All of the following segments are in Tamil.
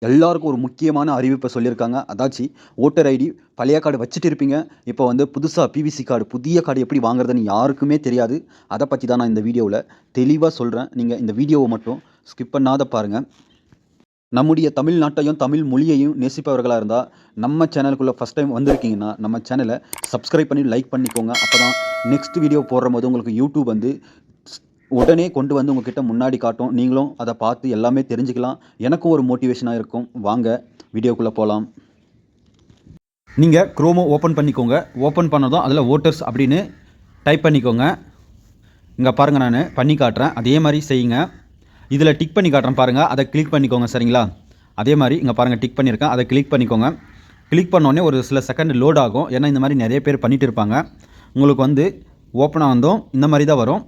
எல்லாருக்கும் ஒரு முக்கியமான அறிவிப்பை சொல்லியிருக்காங்க. அதாச்சு ஓட்டர் ஐடி பழைய கார்டு வச்சுட்டு இருப்பீங்க. இப்போ வந்து புதுசா பிவிசி கார்டு, புதிய கார்டு எப்படி வாங்குறதுன்னு யாருக்குமே தெரியாது. அத பத்தி தான் நான் இந்த வீடியோவுல தெளிவா சொல்றேன். நீங்க இந்த வீடியோவ மட்டும் ஸ்கிப் பண்ணாத பாருங்க. நம்முடைய தமிழ்நாட்டையும், தமிழ் மொழியையும் நேசிப்பவர்களா இருந்தா, நம்ம சேனலுக்குள்ள ஃபர்ஸ்ட் டைம் வந்திருக்கீங்கன்னா, நம்ம சேனல சப்ஸ்கிரைப் பண்ணி லைக் பண்ணிக்கோங்க. அப்பதான் நெக்ஸ்ட் வீடியோ போடும்போது உங்களுக்கு யூடியூப் வந்து உடனே கொண்டு வந்து உங்ககிட்ட முன்னாடி காட்டும். நீங்களும் அத பார்த்து எல்லாமே தெரிஞ்சுக்கலாம். எனக்கும் ஒரு மோட்டிவேஷனா இருக்கும். வாங்க வீடியோக்குள்ள போலாம். நீங்க குரோமோ ஓப்பன் பண்ணிக்கோங்க. ஓப்பன் பண்ணதும் அதில் வோட்டர்ஸ் அப்படின்னு டைப் பண்ணிக்கோங்க. இங்கே பாருங்கள், நான் பண்ணி காட்டுறேன். அதே மாதிரி செய்யுங்க. இதில் டிக் பண்ணி காட்டுறேன் பாருங்கள், அதை கிளிக் பண்ணிக்கோங்க. சரிங்களா? அதே மாதிரி இங்கே பாருங்கள், டிக் பண்ணியிருக்கேன், அதை கிளிக் பண்ணிக்கோங்க. கிளிக் பண்ணோடனே ஒரு சில செகண்ட் லோட் ஆகும். ஏன்னா இந்த மாதிரி நிறைய பேர் பண்ணிகிட்டு இருப்பாங்க. உங்களுக்கு வந்து ஓப்பனாக வந்தோம் இந்த மாதிரி தான் வரும்.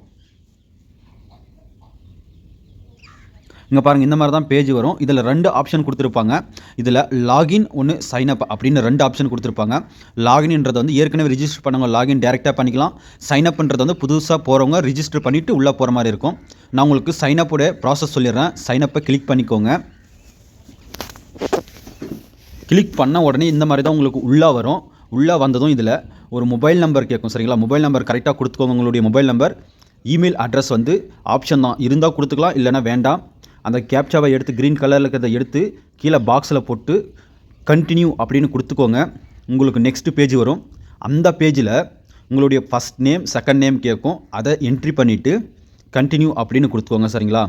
இங்கே பாருங்கள், இந்த மாதிரி தான் பேஜ் வரும். இதில் 2 ஆப்ஷன் கொடுத்துருப்பாங்க. இதில் லாகின் ஒன்று சைனப் அப்படின்னு 2 ஆப்ஷன் கொடுத்துருப்பாங்க. லாகின்ன்றது வந்து ஏற்கனவே ரிஜிஸ்டர் பண்ணவங்க லாகின் டேரெக்டாக பண்ணிக்கலாம். சைனப்ன்றது வந்து புதுசாக போகிறவங்க ரிஜிஸ்டர் பண்ணிவிட்டு உள்ளே போகிற மாதிரி இருக்கும். நான் உங்களுக்கு சைனப்போட ப்ராசஸ் சொல்லிடுறேன். சைனப்பை கிளிக் பண்ணிக்கோங்க. கிளிக் பண்ண உடனே இந்த மாதிரி தான் உங்களுக்கு உள்ளே வரும். உள்ளே வந்ததும் இதில் ஒரு மொபைல் நம்பர் கேட்கும். சரிங்களா? மொபைல் நம்பர் கரெக்டாக கொடுத்துக்கோங்க. உங்களுடைய மொபைல் நம்பர். இமெயில் அட்ரஸ் வந்து ஆப்ஷன் தான், இருந்தால் கொடுத்துக்கலாம், இல்லைனா வேண்டாம். அந்த கேப்சாவை எடுத்து க்ரீன் கலரில் இருக்கிறத எடுத்து கீழே பாக்ஸில் போட்டு கண்டினியூ அப்படின்னு கொடுத்துக்கோங்க. உங்களுக்கு நெக்ஸ்ட் பேஜ் வரும். அந்த பேஜில் உங்களுடைய ஃபஸ்ட் நேம் செகண்ட் நேம் கேட்கும். அதை என்ட்ரி பண்ணிவிட்டு கண்டினியூ அப்படின்னு கொடுத்துக்கோங்க. சரிங்களா?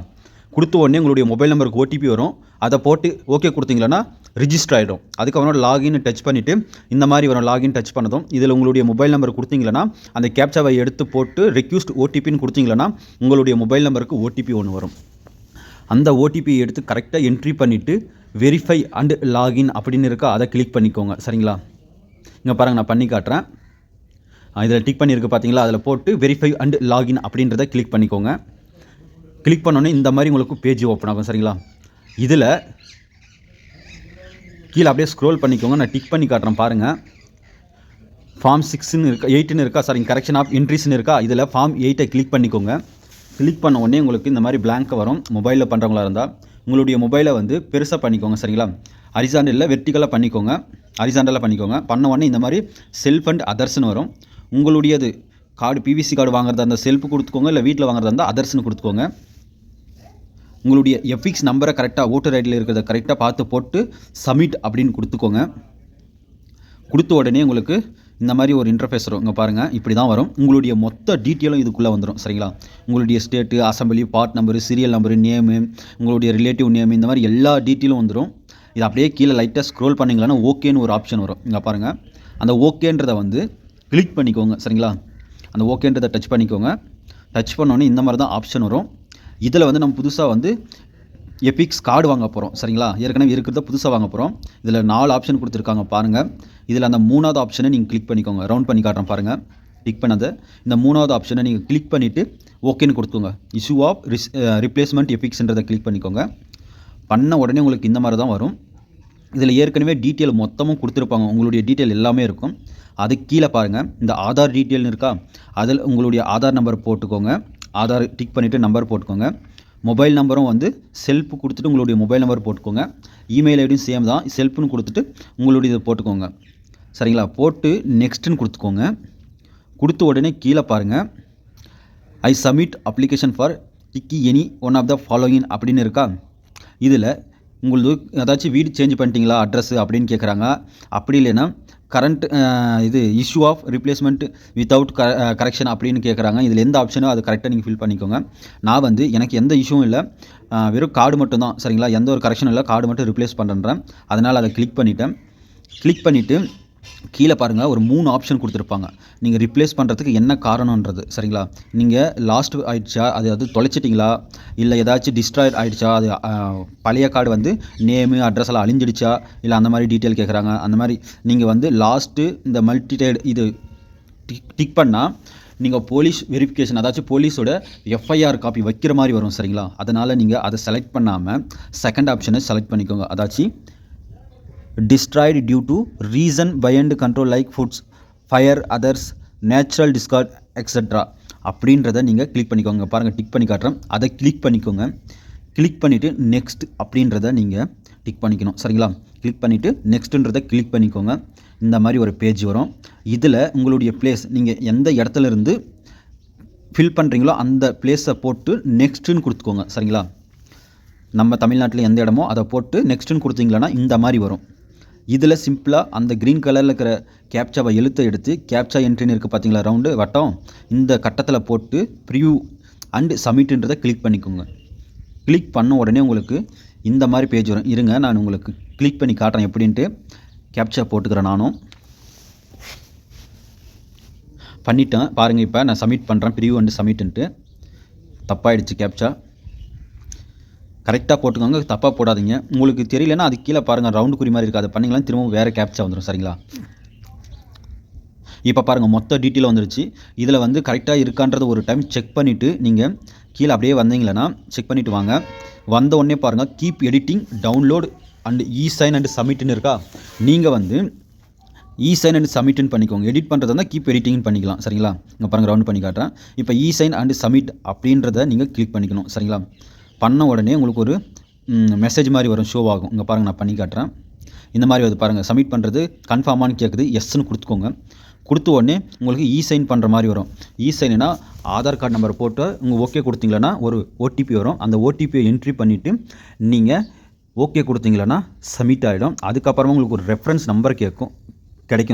கொடுத்த உடனே உங்களுடைய மொபைல் நம்பருக்கு ஓடிபி வரும். அதை போட்டு ஓகே கொடுத்தீங்களன்னா ரிஜிஸ்டர் ஆகிடும். அதுக்கப்புறம் லாகின் டச் பண்ணிவிட்டு இந்த மாதிரி வரும். லாகின் டச் பண்ணதும் இதில் உங்களுடைய மொபைல் நம்பர் கொடுத்தீங்களன்னா அந்த கேப்சாவை எடுத்து போட்டு ரெக்யூஸ்ட் ஓடிபின்னு கொடுத்தீங்களன்னா உங்களுடைய மொபைல் நம்பருக்கு ஓடிபி ஒன்று வரும். அந்த ஓடிபியை எடுத்து கரெக்டாக என்ட்ரி பண்ணிவிட்டு வெரிஃபை அண்ட் லாகின் அப்படின்னு இருக்கா, அதை கிளிக் பண்ணிக்கோங்க. சரிங்களா? இங்கே பாருங்கள், நான் பண்ணி காட்டுறேன். இதில் டிக் பண்ணியிருக்கு பார்த்தீங்களா, அதில் போட்டு வெரிஃபை அண்ட் லாகின் அப்படின்றத கிளிக் பண்ணிக்கோங்க. கிளிக் பண்ணோன்னே இந்த மாதிரி உங்களுக்கு பேஜ் ஓப்பன் ஆகும். சரிங்களா? இதில் கீழே அப்படியே ஸ்க்ரோல் பண்ணிக்கோங்க. நான் டிக் பண்ணி காட்டுறேன் பாருங்கள். ஃபார்ம் 6ன்னு இருக்கா, 8ன்னு இருக்கா, சாரி கரெக்ஷன் ஆஃப் என்ட்ரிஸ்ன்னு இருக்கா, இதில் ஃபார்ம் 8ஐ கிளிக் பண்ணிக்கோங்க. கிளிக் பண்ண உடனே உங்களுக்கு இந்த மாதிரி பிளாங்க் வரும். மொபைலில் பண்ணுறவங்களா இருந்தால் உங்களுடைய மொபைலை வந்து பெருசாக பண்ணிக்கோங்க. சரிங்களா? ஹரிசாண்டலில் வெர்டிக்கலாக பண்ணிக்கோங்க. ஹரிசாண்டலாக பண்ணிக்கோங்க. பண்ண உடனே இந்த மாதிரி செல்ஃப் அண்ட் அதர்ஸ்னு வரும். உங்களுடையது கார்டு பிவிசி கார்டு வாங்குறதா இருந்தால் செல்ஃப் கொடுத்துக்கோங்க, இல்லை வீட்டில் வாங்குறதா இருந்தால் அதர்ஸ்னு கொடுத்துக்கோங்க. உங்களுடைய எஃபிக்ஸ் நம்பரை கரெக்டாக ஓட்டர் ஐடியில் இருக்கிறத கரெக்டாக பார்த்து போட்டு சப்மிட் அப்படின்னு கொடுத்துக்கோங்க. கொடுத்த உடனே உங்களுக்கு இந்த மாதிரி ஒரு இன்டர்ஃபேஸ் வரும். இங்கே பாருங்கள், இப்படி தான் வரும். உங்களுடைய மொத்த டீட்டெயிலும் இதுக்குள்ளே வந்துடும். சரிங்களா? உங்களுடைய state, assembly, part number, serial number, name, உங்களுடைய ரிலேட்டிவ் நேம், இந்த மாதிரி எல்லா டீட்டெயிலும் வந்துடும். இது அப்படியே கீழே லைட்டாக ஸ்க்ரோல் பண்ணிங்களான்னா ஓகேன்னு ஒரு ஆப்ஷன் வரும். இங்கே பாருங்கள், அந்த ஓகேன்றதை வந்து கிளிக் பண்ணிக்கோங்க. சரிங்களா? அந்த ஓகேன்றதை டச் பண்ணிக்கோங்க. டச் பண்ணோன்னே இந்த மாதிரி தான் ஆப்ஷன் வரும். இதில் வந்து நம்ம புதுசாக வந்து எபிக்ஸ் கார்டு வாங்க போகிறோம். சரிங்களா? ஏற்கனவே இருக்கிறத புதுசாக வாங்க போகிறோம். இதில் 4 ஆப்ஷன் கொடுத்துருக்காங்க பாருங்கள். இதில் அந்த 3வது ஆப்ஷனை நீங்கள் கிளிக் பண்ணிக்கோங்க. ரவுண்ட் பண்ணி காட்டுறேன் பாருங்கள். கிளிக் பண்ணதை இந்த 3வது ஆப்ஷனை நீங்கள் கிளிக் பண்ணிவிட்டு ஓகேன்னு கொடுத்துக்கோங்க. இஷ்யூ ஆஃப் ரிப்ளேஸ்மெண்ட் எபிக்ஸ்ன்றதை கிளிக் பண்ணிக்கோங்க. பண்ண உடனே உங்களுக்கு இந்த மாதிரி தான் வரும். இதில் ஏற்கனவே டீட்டெயில் மொத்தமும் கொடுத்துருப்பாங்க. உங்களுடைய டீட்டெயில் எல்லாமே இருக்கும். அது கீழே பாருங்கள், இந்த ஆதார் டீட்டெயில்னு இருக்கா, அதில் உங்களுடைய ஆதார் நம்பர் போட்டுக்கோங்க. ஆதார் டிக் பண்ணிவிட்டு நம்பர் போட்டுக்கோங்க. மொபைல் நம்பரும் வந்து செல்ஃப் கொடுத்துட்டு உங்களுடைய மொபைல் நம்பர் போட்டுக்கோங்க. இமெயில் ஐடியும் சேம் தான், செல்ஃப்னு கொடுத்துட்டு உங்களுடைய இதை போட்டுக்கோங்க. சரிங்களா? போட்டு நெக்ஸ்ட்டுன்னு கொடுத்துக்கோங்க. கொடுத்த உடனே கீழே பாருங்கள், ஐ சப்மிட் அப்ளிகேஷன் ஃபார் டிக்கி any one of the following அப்படின்னு இருக்கா. இதில் உங்களுக்கு ஏதாச்சும் வீடு சேஞ்ச் பண்ணிட்டீங்களா அட்ரஸ் அப்படின்னு கேட்குறாங்க. அப்படி இல்லைன்னா கரண்ட் இது issue of replacement without correction அப்படின்னு கேட்குறாங்க. இதில் எந்த ஆப்ஷனோ அது கரெக்டாக நீங்கள் ஃபில் பண்ணிக்கோங்க. நான் வந்து எனக்கு எந்த இஷ்யூவும் இல்லை, வெறும் கார்டு மட்டும் தான். சரிங்களா? எந்த ஒரு கரெக்ஷனும் இல்லை, கார்டு மட்டும் ரிப்ளேஸ் பண்ணுறேன். அதனால் அதை கிளிக் பண்ணிவிட்டேன். கிளிக் பண்ணிவிட்டு கீழே பாருங்கள், ஒரு 3 ஆப்ஷன் கொடுத்துருப்பாங்க. நீங்கள் ரிப்ளேஸ் பண்ணுறதுக்கு என்ன காரணன்றது. சரிங்களா? நீங்கள் லாஸ்ட் ஆகிடுச்சா, அது தொலைச்சிட்டிங்களா, இல்லை ஏதாச்சும் டிஸ்ட்ராய்ட் ஆகிடுச்சா, அது பழைய கார்டு வந்து நேமு அட்ரஸ் எல்லாம் அழிஞ்சிடுச்சா, இல்லை அந்த மாதிரி டீட்டெயில் கேட்குறாங்க. அந்த மாதிரி நீங்கள் வந்து லாஸ்ட்டு இந்த மல்டிடைடு இது டிக் பண்ணால் நீங்கள் போலீஸ் வெரிஃபிகேஷன், அதாச்சும் போலீஸோட எஃப்ஐஆர் காப்பி வைக்கிற மாதிரி வரும். சரிங்களா? அதனால் நீங்கள் அதை செலக்ட் பண்ணாமல் செகண்ட் ஆப்ஷனை செலக்ட் பண்ணிக்கோங்க. அதாச்சும் destroyed due to reason beyond control like foods, fire, others, natural discard, etc. அப்படின்றத நீங்கள் கிளிக் பண்ணிக்கோங்க. பாருங்கள், டிக் பண்ணி காட்டுறேன். அதை கிளிக் பண்ணிக்கோங்க. கிளிக் பண்ணிவிட்டு நெக்ஸ்ட் அப்படின்றத நீங்கள் டிக் பண்ணிக்கணும். சரிங்களா? கிளிக் பண்ணிவிட்டு நெக்ஸ்ட்டுன்றதை கிளிக் பண்ணிக்கோங்க. இந்த மாதிரி ஒரு பேஜ் வரும். இதில் உங்களுடைய பிளேஸ் நீங்கள் எந்த இடத்துல இருந்து ஃபில் பண்ணுறீங்களோ அந்த பிளேஸை போட்டு நெக்ஸ்ட்டுன்னு கொடுத்துக்கோங்க. சரிங்களா? நம்ம தமிழ்நாட்டில் எந்த இடமோ அதை போட்டு நெக்ஸ்ட்டுன்னு கொடுத்தீங்களன்னா இந்த மாதிரி வரும். இதில் சிம்பிளாக அந்த க்ரீன் கலரில் இருக்கிற கேப்சாவை எழுத்தை எடுத்து கேப்சா என்ட்ரின்னு இருக்குது பார்த்தீங்களா, ரவுண்டு வட்டம், இந்த கட்டத்தில் போட்டு ப்ரிவ்யூ அண்டு சப்மிட்ன்றதை கிளிக் பண்ணிக்கோங்க. கிளிக் பண்ண உடனே உங்களுக்கு இந்த மாதிரி பேஜ் வரும். இருங்க நான் உங்களுக்கு கிளிக் பண்ணி காட்டுறேன் எப்படின்ட்டு. கேப்சா போட்டுக்கிறேன் நானும். பண்ணிட்டேன் பாருங்கள். இப்போ நான் சப்மிட் பண்ணுறேன். ப்ரிவ்யூ அண்டு சப்மிட்டுன்ட்டு. தப்பாயிடுச்சு கேப்சா. கரெக்டாக போட்டுக்கோங்க, தப்பாக போடாதீங்க. உங்களுக்கு தெரியலன்னா அது கீழே பாருங்கள் ரவுண்டு குறி மாதிரி இருக்குது, அதை பண்ணிங்களா திரும்பவும் வேறு கேப்சா வந்துடும். சரிங்களா? இப்போ பாருங்கள் மொத்த டீட்டெயில் வந்துருச்சு. இதில் வந்து கரெக்டாக இருக்கான்றது ஒரு டைம் செக் பண்ணிவிட்டு நீங்கள் கீழே அப்படியே வந்தீங்களன்னா செக் பண்ணிவிட்டு வாங்க. வந்த உடனே பாருங்கள் keep editing download and e sign and சப்மிட்னு இருக்கா, நீங்கள் வந்து இ-சைன் அண்டு சப்மிட்னு பண்ணிக்கோங்க. எடிட் பண்ணுறது இருந்தால் கீப் எடிட்டிங்னு பண்ணிக்கலாம். சரிங்களா? இங்கே பாருங்கள் ரவுண்ட் பண்ணி காட்டுறேன். இப்போ இ-சைன் அண்டு சப்மிட் அப்படின்றத நீங்கள் கிளிக் பண்ணிக்கணும். சரிங்களா? பண்ண உடனே உங்களுக்கு ஒரு மெசேஜ் மாதிரி வரும், ஷோ ஆகும். இங்கே பாருங்கள் நான் பண்ணி காட்டுறேன். இந்த மாதிரி வருது பாருங்கள். சப்மிட் பண்ணுறது கன்ஃபார்மானு கேட்குது. எஸ்ன்னு கொடுத்துக்கோங்க. கொடுத்த உடனே உங்களுக்கு இ-சைன் பண்ணுற மாதிரி வரும். இ-சைன்னா ஆதார் கார்டு நம்பர் போட்டு உங்கள் ஓகே கொடுத்தீங்களன்னா ஒரு ஓடிபி வரும். அந்த ஓடிபியை என்ட்ரி பண்ணிவிட்டு நீங்கள் ஓகே கொடுத்தீங்களன்னா சப்மிட் ஆகிடும். அதுக்கப்புறமா உங்களுக்கு ஒரு ரெஃபரன்ஸ் நம்பர் கிடைக்கும்.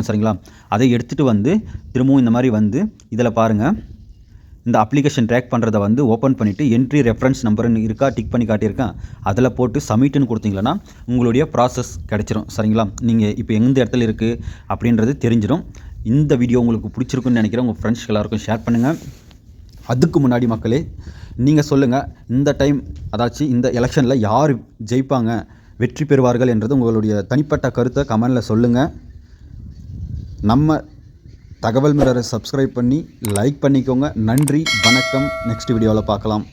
சரிங்களா? அதை எடுத்துகிட்டு வந்து திரும்பவும் இந்த மாதிரி வந்து இதில் பாருங்கள் இந்த அப்ளிகேஷன் ட்ராக் பண்ணுறதை வந்து ஓப்பன் பண்ணிவிட்டு என்ட்ரி ரெஃபரன்ஸ் நம்பர்னு இருக்கா, டிக் பண்ணி காட்டியிருக்கேன், அதில் போட்டு சப்மிட்னு கொடுத்தீங்களன்னா உங்களுடைய ப்ராசஸ் கிடச்சிரும். சரிங்களா? நீங்கள் இப்போ எந்த இடத்துல இருக்குது அப்படின்றது தெரிஞ்சிடும். இந்த வீடியோ உங்களுக்கு பிடிச்சிருக்குன்னு நினைக்கிறேன். உங்கள் ஃப்ரெண்ட்ஸ் எல்லாருக்கும் ஷேர் பண்ணுங்கள். அதுக்கு முன்னாடி மக்களே நீங்கள் சொல்லுங்கள், இந்த டைம் அதாச்சும் இந்த எலெக்ஷனில் யார் ஜெயிப்பாங்க, வெற்றி பெறுவார்கள் என்றது உங்களுடைய தனிப்பட்ட கருத்தை கமெண்டில் சொல்லுங்கள். நம்ம தகவல் மிரரை சப்ஸ்கிரைப் பண்ணி லைக் பண்ணிக்கோங்க. நன்றி, வணக்கம். நெக்ஸ்ட் வீடியோவில் பார்க்கலாம்.